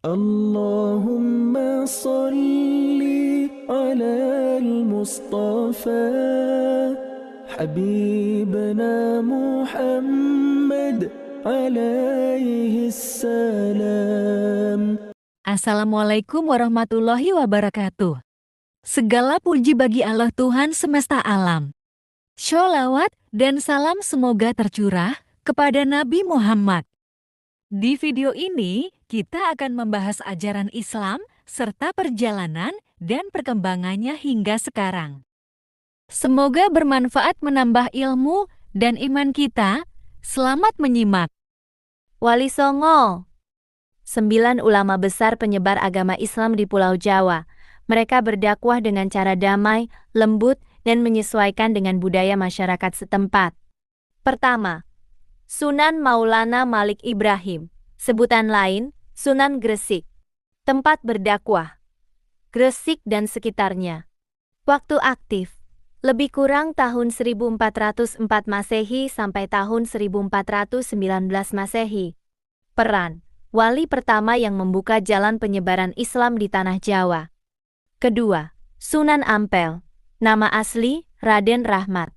اللهم صل على المصطفى حبيبنا محمد عليه السلام. Assalamualaikum warahmatullahi wabarakatuh. Segala puji bagi Allah Tuhan semesta alam. Sholawat dan salam semoga tercurah kepada Nabi Muhammad. Di video ini, kita akan membahas ajaran Islam serta perjalanan dan perkembangannya hingga sekarang. Semoga bermanfaat menambah ilmu dan iman kita. Selamat menyimak. Wali Songo, 9 ulama besar penyebar agama Islam di Pulau Jawa. Mereka berdakwah dengan cara damai, lembut, dan menyesuaikan dengan budaya masyarakat setempat. Pertama, Sunan Maulana Malik Ibrahim, sebutan lain, Sunan Gresik. Tempat berdakwah, Gresik dan sekitarnya. Waktu aktif, lebih kurang tahun 1404 Masehi sampai tahun 1419 Masehi. Peran, wali pertama yang membuka jalan penyebaran Islam di Tanah Jawa. Kedua, Sunan Ampel, nama asli Raden Rahmat.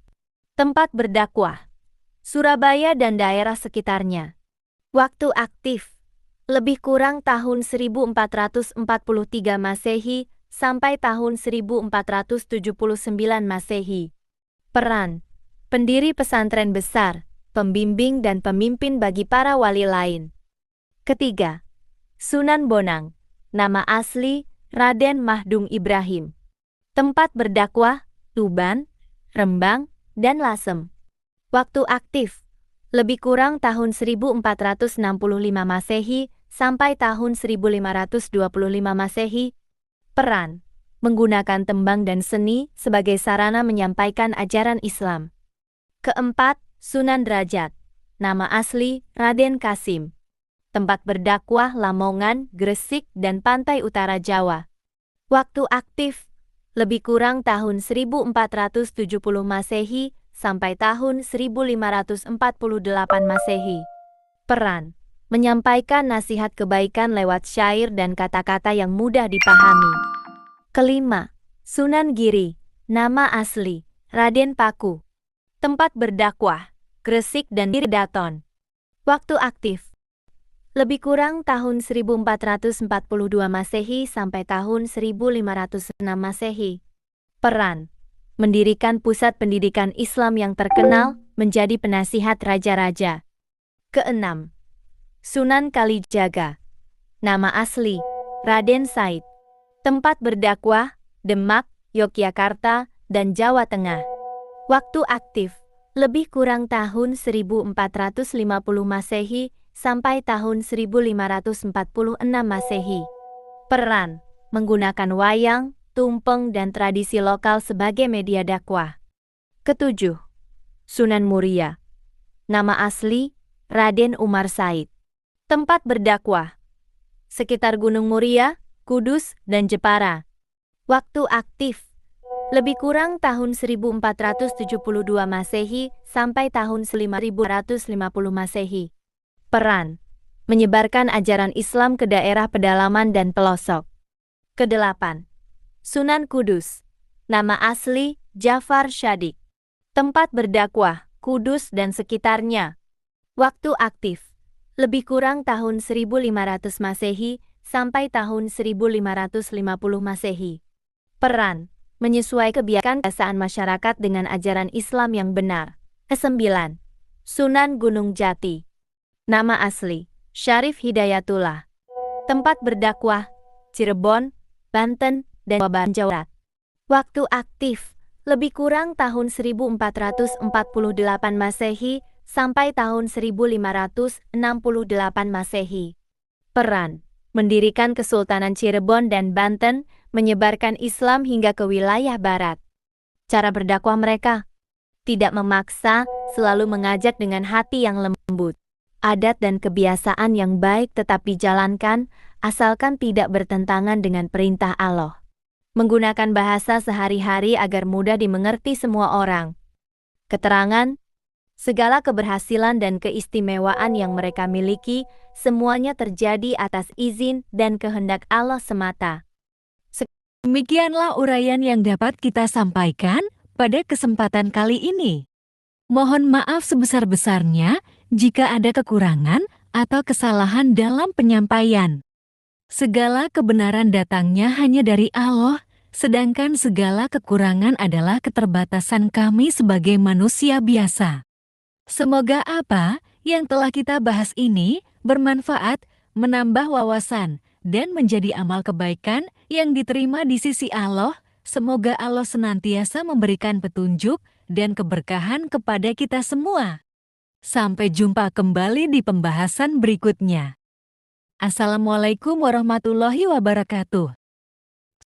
Tempat berdakwah, Surabaya dan daerah sekitarnya. Waktu aktif, lebih kurang tahun 1443 Masehi sampai tahun 1479 Masehi. Peran, pendiri pesantren besar, pembimbing dan pemimpin bagi para wali lain. Ketiga, Sunan Bonang, nama asli Raden Mahdung Ibrahim. Tempat berdakwah, Tuban, Rembang, dan Lasem. Waktu aktif, lebih kurang tahun 1465 Masehi sampai tahun 1525 Masehi. Peran, menggunakan tembang dan seni sebagai sarana menyampaikan ajaran Islam. Keempat, Sunan Derajat, nama asli Raden Kasim. Tempat berdakwah Lamongan, Gresik, dan pantai utara Jawa. Waktu aktif, lebih kurang tahun 1470 Masehi sampai tahun 1548 Masehi. Peran, menyampaikan nasihat kebaikan lewat syair dan kata-kata yang mudah dipahami. Kelima, Sunan Giri, nama asli Raden Paku. Tempat berdakwah, Gresik dan Daton. Waktu aktif, lebih kurang tahun 1442 Masehi sampai tahun 1506 Masehi. Peran, mendirikan pusat pendidikan Islam yang terkenal menjadi penasihat raja-raja. Keenam, Sunan Kalijaga, nama asli Raden Said. Tempat berdakwah, Demak, Yogyakarta, dan Jawa Tengah. Waktu aktif, lebih kurang tahun 1450 Masehi sampai tahun 1546 Masehi. Peran, menggunakan wayang, tumpeng, dan tradisi lokal sebagai media dakwah. Ketujuh, Sunan Muria, nama asli Raden Umar Said. Tempat berdakwah, sekitar Gunung Muria, Kudus, dan Jepara. Waktu aktif, lebih kurang tahun 1472 Masehi sampai tahun 1550 Masehi. Peran, menyebarkan ajaran Islam ke daerah pedalaman dan pelosok. Kedelapan, Sunan Kudus, nama asli Jafar Syadik. Tempat berdakwah, Kudus dan sekitarnya. Waktu aktif, lebih kurang tahun 1500 Masehi sampai tahun 1550 Masehi. Peran, menyesuaikan kebiasaan masyarakat dengan ajaran Islam yang benar. Kesembilan, Sunan Gunung Jati, nama asli Syarif Hidayatullah. Tempat berdakwah, Cirebon, Banten, dan Jawa. Waktu aktif, lebih kurang tahun 1448 Masehi sampai tahun 1568 Masehi. Peran, mendirikan Kesultanan Cirebon dan Banten, menyebarkan Islam hingga ke wilayah barat. Cara berdakwah mereka, tidak memaksa, selalu mengajak dengan hati yang lembut. Adat dan kebiasaan yang baik tetap dijalankan, asalkan tidak bertentangan dengan perintah Allah. Menggunakan bahasa sehari-hari agar mudah dimengerti semua orang. Keterangan, Segala keberhasilan dan keistimewaan yang mereka miliki, semuanya terjadi atas izin dan kehendak Allah semata. Demikianlah uraian yang dapat kita sampaikan pada kesempatan kali ini. Mohon maaf sebesar-besarnya jika ada kekurangan atau kesalahan dalam penyampaian. Segala kebenaran datangnya hanya dari Allah, sedangkan segala kekurangan adalah keterbatasan kami sebagai manusia biasa. Semoga apa yang telah kita bahas ini bermanfaat, menambah wawasan, dan menjadi amal kebaikan yang diterima di sisi Allah. Semoga Allah senantiasa memberikan petunjuk dan keberkahan kepada kita semua. Sampai jumpa kembali di pembahasan berikutnya. Assalamualaikum warahmatullahi wabarakatuh.